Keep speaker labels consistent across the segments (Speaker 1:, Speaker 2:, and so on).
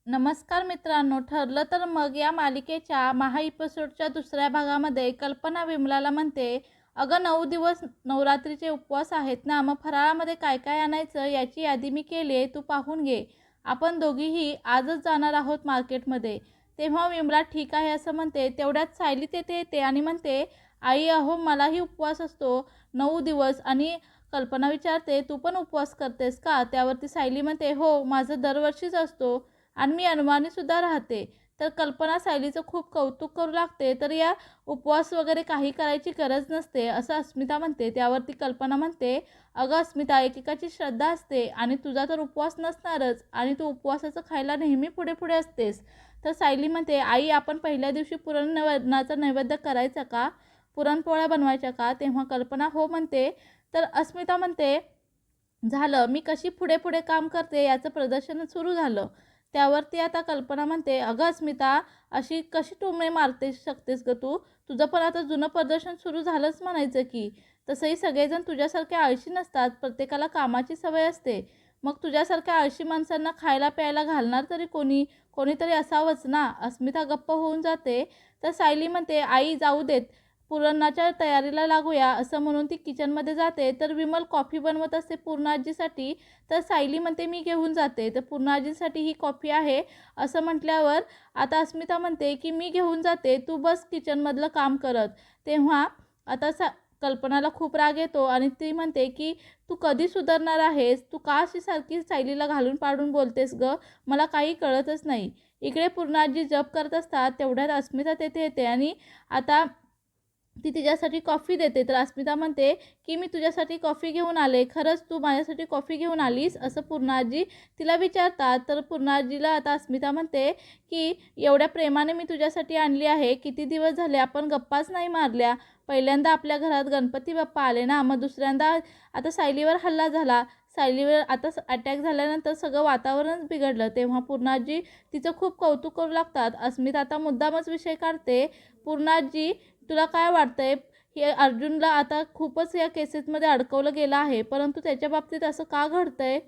Speaker 1: नमस्कार मित्रांनो, ठरलं तर मग या मालिकेच्या एपिसोडच्या दुसऱ्या भागामध्ये कल्पना विमलाला म्हणते, अगं 9 दिवस नवरात्रीचे उपवास आहेत ना, मग फराळामध्ये काय काय आणायचं याची यादी मी केली आहे, तू पाहून घे. आपण दोघीही आजच जाणार आहोत मार्केटमध्ये. तेव्हा विमला ठीक आहे असं म्हणते. तेवढ्यात सायली तेथे येते आणि म्हणते, आई अहो मलाही उपवास असतो 9 दिवस. आणि कल्पना विचारते, तू पण उपवास करतेस का? त्यावरती सायली म्हणते, हो माझं दरवर्षीच असतो आणि मी अनवाणीसुद्धा राहते. तर कल्पना सायलीचं खूप कौतुक करू लागते. तर या उपवास वगैरे काही करायची गरज नसते असं अस्मिता म्हणते. त्यावरती कल्पना म्हणते, अगं अस्मिता, एकेकाची श्रद्धा असते आणि तुझा तर उपवास नसणारच आणि तू उपवासाचं खायला नेहमी पुढे पुढे असतेस. तर सायली म्हणते, आई आपण पहिल्या दिवशी पुरणवरणाचा नैवेद्य करायचा का? पुरणपोळ्या बनवायच्या का? तेव्हा कल्पना हो म्हणते. तर अस्मिता म्हणते, झालं, मी कशी पुढे पुढे काम करते याचं प्रदर्शन सुरू झालं. त्यावरती आता कल्पना म्हणते, अगं अस्मिता, अशी कशी टोमणे मारते शकतेस गं तू? तुझं पण आता जुनं प्रदर्शन सुरू झालंच म्हणायचं की. तसंही सगळेजण तुझ्यासारखे आळशी नसतात, प्रत्येकाला कामाची सवय असते. मग तुझ्यासारख्या आळशी माणसांना खायला प्यायला घालणार तरी कोणी? कोणीतरी असावंच ना. अस्मिता गप्प होऊन जाते. तर सायली म्हणते, आई जाऊ देत, पुरणाच्या तयारीला लागूया असं म्हणून ती किचनमध्ये जाते. तर विमल कॉफी बनवत असते पूर्णाजीसाठी. तर सायली म्हणते, मी घेऊन जाते. तर पूर्णाजीसाठी ही कॉफी आहे असं म्हटल्यावर आता अस्मिता म्हणते की मी घेऊन जाते, तू बस किचनमधलं काम करत. तेव्हा आता कल्पनाला खूप राग येतो आणि ती म्हणते की तू कधी सुधारणार आहेस? तू का अशी सारखी सायलीला घालून पाडून बोलतेस गं? मला काही कळतच नाही. इकडे पूर्णाजी जप करत असतात. तेवढ्यात अस्मिता तेथे येते आणि आता ती तिच्यासाठी कॉफी देते. तर अस्मिता म्हणते की मी तुझ्यासाठी कॉफी घेऊन आले. खरंच तू माझ्यासाठी कॉफी घेऊन आलीस? असं पूर्णाजी तिला विचारतात. तर पूर्णाजीला आता अस्मिता म्हणते की एवढ्या प्रेमाने मी तुझ्यासाठी आणली आहे. किती दिवस झाले आपण गप्पाच नाही मारल्या. पहिल्यांदा आपल्या घरात गणपती बाप्पा आले ना, मग दुसऱ्यांदा आता सायलीवर हल्ला झाला. सायलीवर आता अटॅक झाल्यानंतर सगळं वातावरणच बिघडलं. तेव्हा पूर्णाजी तिचं खूप कौतुक करू लागतात. अस्मिता आता मुद्दामच विषय काढते. पूर्णाजी, तुला काय वाटतंय? हे अर्जुनला आता खूपच या केसेसमध्ये अडकवलं गेलं आहे, परंतु त्याच्या बाबतीत असं का घडतंय?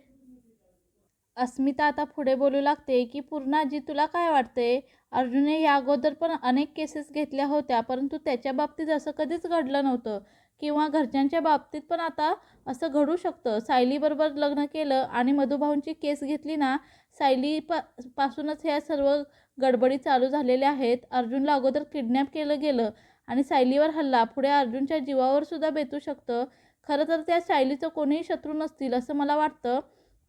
Speaker 1: अस्मिता आता पुढे बोलू लागते की पूर्णाजी, तुला काय वाटते? अर्जुनने या अगोदर पण अनेक केसेस घेतल्या होत्या, परंतु त्याच्या बाबतीत असं कधीच घडलं नव्हतं किंवा घरच्यांच्या बाबतीत पण आता असं घडू शकतं. सायलीबरोबर लग्न केलं आणि मधुभाऊंची केस घेतली ना, पासूनच ह्या सर्व गडबडी चालू झालेल्या आहेत. अर्जुनला अगोदर किडनॅप केलं गेलं आणि सायलीवर हल्ला पुढे अर्जुनच्या जीवावर सुद्धा बेतू शकतं. खरं तर त्या सायलीचं कोणीही शत्रू नसतील असं मला वाटतं,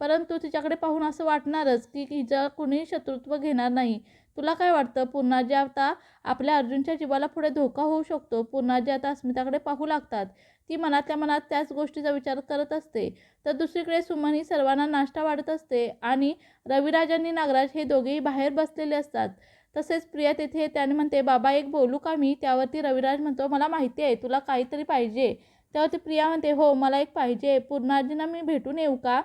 Speaker 1: परंतु तिच्याकडे पाहून असं वाटणारच की हिचं कुणीही शत्रुत्व घेणार नाही. तुला काय वाटतं? पूर्णाजी आता आपल्या अर्जुनच्या जीवाला पुढे धोका होऊ शकतो. पूर्णाजी आता अस्मिताकडे पाहू लागतात. ती मनातल्या मनात त्याच गोष्टीचा विचार करत असते. तर दुसरीकडे सुमन ही सर्वांना नाश्ता वाढत असते आणि रविराज आणि नागराज हे दोघेही बाहेर बसलेले असतात. तसेच प्रिया तेथे त्याने म्हणते, बाबा एक बोलू का मी? त्यावरती रविराज म्हणतो, मला माहिती आहे तुला काहीतरी पाहिजे. त्यावरती प्रिया म्हणते, हो मला एक पाहिजे, पूर्णाजींना मी भेटून येऊ का?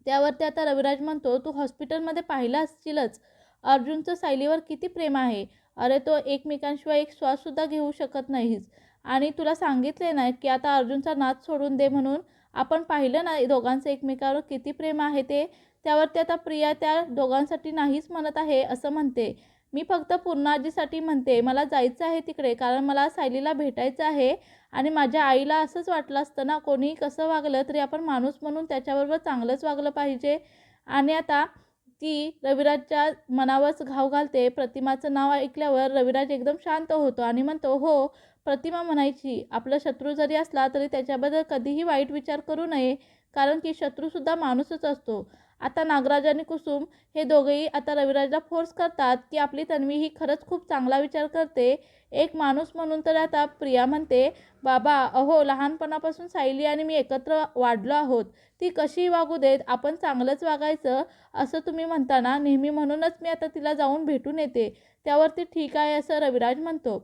Speaker 1: त्यावरती आता रविराज म्हणतो, तू हॉस्पिटलमध्ये पाहिलं असशीलच, अर्जुनचं सायलीवर किती प्रेम आहे. अरे तो एकमेकांशिवाय एक श्वाससुद्धा घेऊ शकत नाहीस आणि तुला सांगितले ना की आता अर्जुनचा नाद सोडून दे म्हणून. आपण पाहिलं ना दोघांचं एकमेकावर किती प्रेम आहे ते. त्यावरती आता प्रिया त्या दोघांसाठी नाहीच म्हणत आहे असं म्हणते. मी फक्त पूर्णाजीसाठी म्हणते, मला जायचं आहे तिकडे कारण मला सायलीला भेटायचं आहे आणि माझ्या आईला असंच वाटलं असतं ना, कोणीही कसं वागलं तरी आपण माणूस म्हणून त्याच्याबरोबर चांगलंच वागलं पाहिजे. आणि आता ती रविराजच्या मनावरच घाव घालते. प्रतिमाचं नाव ऐकल्यावर रविराज एकदम शांत होतो आणि म्हणतो, हो प्रतिमा म्हणायची, आपला शत्रू जरी असला तरी त्याच्याबद्दल कधीही वाईट विचार करू नये, कारण की शत्रूसुद्धा माणूसच असतो. आता नागराज आणि कुसुम हे दोघेही आता रविराजला फोर्स करतात की आपली तन्वी ही खरंच खूप चांगला विचार करते एक माणूस म्हणून. तर आता प्रिया म्हणते, बाबा अहो लहानपणापासून सायली आणि मी एकत्र वाढलो आहोत, ती कशीही वागू देत, आपण चांगलंच वागायचं असं तुम्ही म्हणता ना नेहमी, म्हणूनच मी आता तिला जाऊन भेटून येते. त्यावरती ठीक आहे असं रविराज म्हणतो.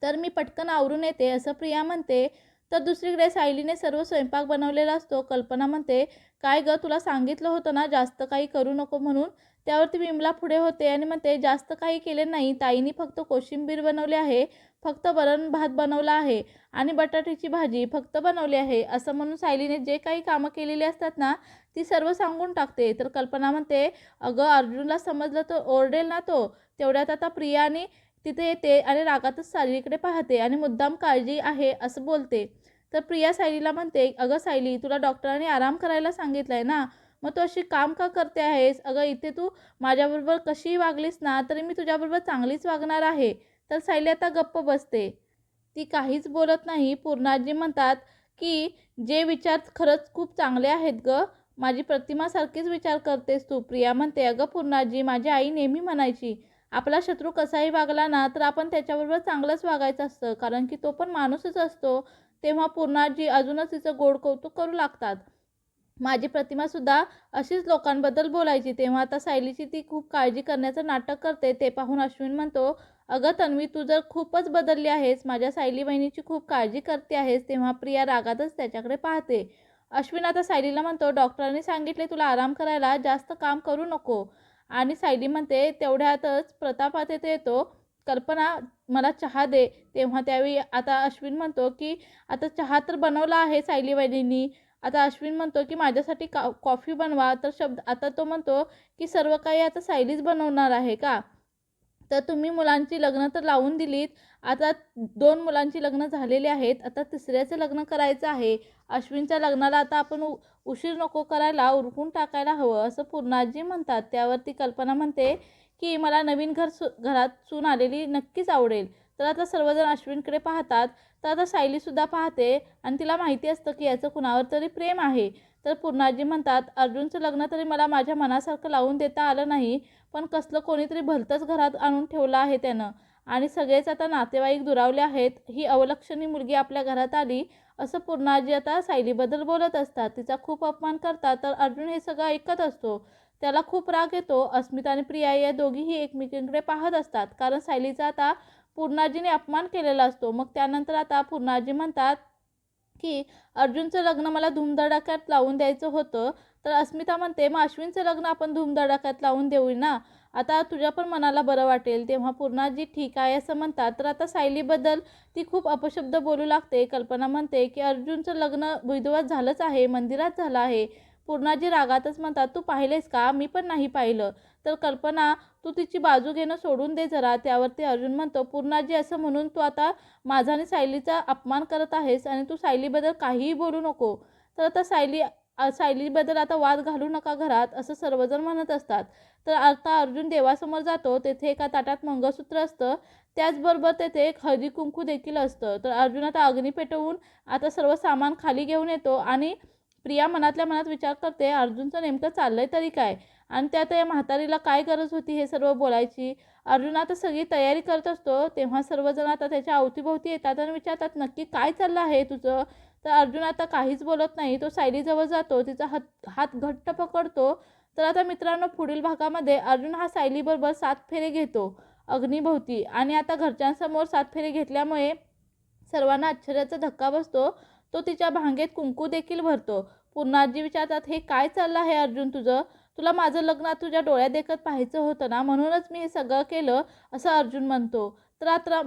Speaker 1: तर मी पटकन आवरून येते असं प्रिया म्हणते. तर दुसरीकडे सायलीने सर्व स्वयंपाक बनवलेला असतो. कल्पना म्हणते, काय गं तुला सांगितलं होतं ना जास्त काही करू नको म्हणून. त्यावरती विमला पुढे होते आणि म्हणते, जास्त काही केले नाही ताईंनी, फक्त कोशिंबीर बनवली आहे, फक्त वरण भात बनवला आहे आणि बटाट्याची भाजी फक्त बनवली आहे, असं म्हणून सायलीने जे काही कामं केलेली असतात ना ती सर्व सांगून टाकते. तर कल्पना म्हणते, अगं अर्जुनला समजलं तर ओरडेल ना तो. तेवढ्यात आता प्रिया आणि तिथे येते आणि रागातच सायलीकडे पाहते आणि मुद्दाम काळजी आहे असं बोलते. तर प्रिया सायलीला म्हणते, अगं सायली, तुला डॉक्टरांनी आराम करायला सांगितलंय ना, मग तू अशी काम का करते आहेस? अगं इथे तू माझ्याबरोबर कशीही वागलीस ना तरी मी तुझ्याबरोबर चांगलीच वागणार आहे. तर सायली आता गप्प बसते. ती काहीच बोलत नाही. पूर्णाजी म्हणतात, की जे विचार खरंच खूप चांगले आहेत गं. माझी प्रतिमासारखीच विचार करतेस तू. प्रिया म्हणते, अगं पूर्णाजी, माझी आई नेहमी म्हणायची, आपला शत्रू कसाही वागला ना तर आपण त्याच्याबरोबर चांगलंच वागायचं असतं, कारण की तो पण माणूसच असतो. तेव्हा पूर्णाजी अजूनच तिचं गोड कौतुक करू लागतात. माझी प्रतिमासुद्धा अशीच लोकांबद्दल बोलायची. तेव्हा आता सायलीची ती खूप काळजी करण्याचं नाटक करते. ते पाहून अश्विन म्हणतो, अगं तन्वी, तू जर खूपच बदलली आहेस, माझ्या सायली वहिनीची खूप काळजी करते आहेस. तेव्हा प्रिया रागातच त्याच्याकडे पाहते. अश्विन आता सायलीला म्हणतो, डॉक्टरांनी सांगितले तुला आराम करायला, जास्त काम करू नको. आणि सायली म्हणते, तेवढ्यातच प्रताप तिथे येतो. कल्पना, मला चहा दे. तेव्हा त्यावेळी आता अश्विन म्हणतो, की आता चहा तर बनवला आहे सायली वहिनींनी. आता अश्विन म्हणतो, की माझ्यासाठी कॉफी बनवा. तर आता तो म्हणतो, की सर्व काही आता सायलीच बनवणार आहे का? तर तुम्ही मुलांची लग्न तर लावून दिलीत. आता 2 मुलांची लग्न झालेली आहेत. आता तिसऱ्याचं लग्न करायचं आहे. अश्विनच्या लग्नाला आता आपण उशीर नको करायला, उरकून टाकायला हवं, असं पूर्णाजी म्हणतात. त्यावरती कल्पना म्हणते, की मला नवीन घरात सून आलेली नक्कीच आवडेल. तर आता सर्वजण अश्विनकडे पाहतात. तर आता सायलीसुद्धा पाहते आणि तिला माहिती असतं, की याचं कुणावर तरी प्रेम आहे. तर पूर्णाजी म्हणतात, अर्जुनचं लग्न तरी मला माझ्या मनासारखं लावून देता आलं नाही, पण कसलं कोणीतरी भलतंच घरात आणून ठेवलं आहे त्यानं आणि सगळेच आता नातेवाईक दुरावले आहेत. ही अवलक्षणी मुलगी आपल्या घरात आली, असं पूर्णाजी आता सायलीबद्दल बोलत असतात. तिचा खूप अपमान करतात. तर अर्जुन हे सगळं ऐकत असतो. त्याला खूप राग येतो. अस्मिता आणि प्रिया या दोघीही एकमेकींकडे पाहत असतात, कारण सायलीचा आता पूर्णाजीने अपमान केलेला असतो. मग त्यानंतर आता पूर्णाजी म्हणतात, की अर्जुनचं लग्न मला धूमधडाक्यात लावून द्यायचं होतं. तर अस्मिता म्हणते, मग अश्विनचं लग्न आपण धूमधडाक्यात लावून देऊ ना, आता तुझ्या पण मनाला बरं वाटेल. तेव्हा पूर्णाजी ठीक आहे असं म्हणतात. तर आता सायलीबद्दल ती खूप अपशब्द बोलू लागते. कल्पना म्हणते, की अर्जुनचं लग्न विधिवत झालंच आहे, मंदिरात झालं आहे. पूर्णाजी रागातच म्हणतात, तू पाहिलेस का? मी पण नाही पाहिलं. तर कल्पना, तू तिची बाजू घेणं सोडून दे जरा. त्यावरती अर्जुन म्हणतो, पूर्णाजी, असं म्हणून तू आता माझा आणि सायलीचा अपमान करत आहेस आणि तू सायलीबद्दल काहीही बोलू नको. तर आता सायलीबद्दल आता वाद घालू नका घरात, असं सर्वजण म्हणत असतात. तर आता अर्जुन देवासमोर जातो. तेथे एका ताटात मंगळसूत्र असतं. त्याचबरोबर तेथे एक हळदी-कुंकू देखील असतं. तर अर्जुन आता अग्नी पेटवून आता सर्व सामान खाली घेऊन येतो आणि प्रिया मनातल्या मनात विचार करते, अर्जुनचं नेमकं चाललंय तरी काय? आणि त्यात या म्हातारीला काय गरज होती हे सर्व बोलायची? अर्जुन आता सगळी तयारी करत असतो. तेव्हा सर्वजण आता त्याच्या अवतीभोवती येतात आणि विचारतात, नक्की काय चाललं आहे तुझं? तर अर्जुन आता काहीच बोलत नाही. तो सायलीजवळ जातो. तिचा हात घट्ट पकडतो. तर आता मित्रांनो, पुढील भागामध्ये अर्जुन हा सायलीबरोबर 7 फेरे घेतो अग्नीभोवती आणि आता घरच्यांसमोर 7 फेरे घेतल्यामुळे सर्वांना आश्चर्याचा धक्का बसतो. तो तिच्या भांगेत कुंकू देखील भरतो. पूर्णाजी विचारतात, हे काय चाललं आहे अर्जुन तुझं? तुला माझं लग्न तुझ्या डोळ्यादेखत पाहायचं होतं ना, म्हणूनच मी हे सगळं केलं, असं अर्जुन म्हणतो. तर आता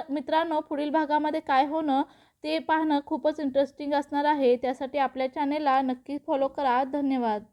Speaker 1: मित्रांनो, पुढील भागामध्ये काय होणं ते पाहणं खूपच इंटरेस्टिंग असणार आहे. त्यासाठी आपल्या चॅनेलला नक्की फॉलो करा. धन्यवाद.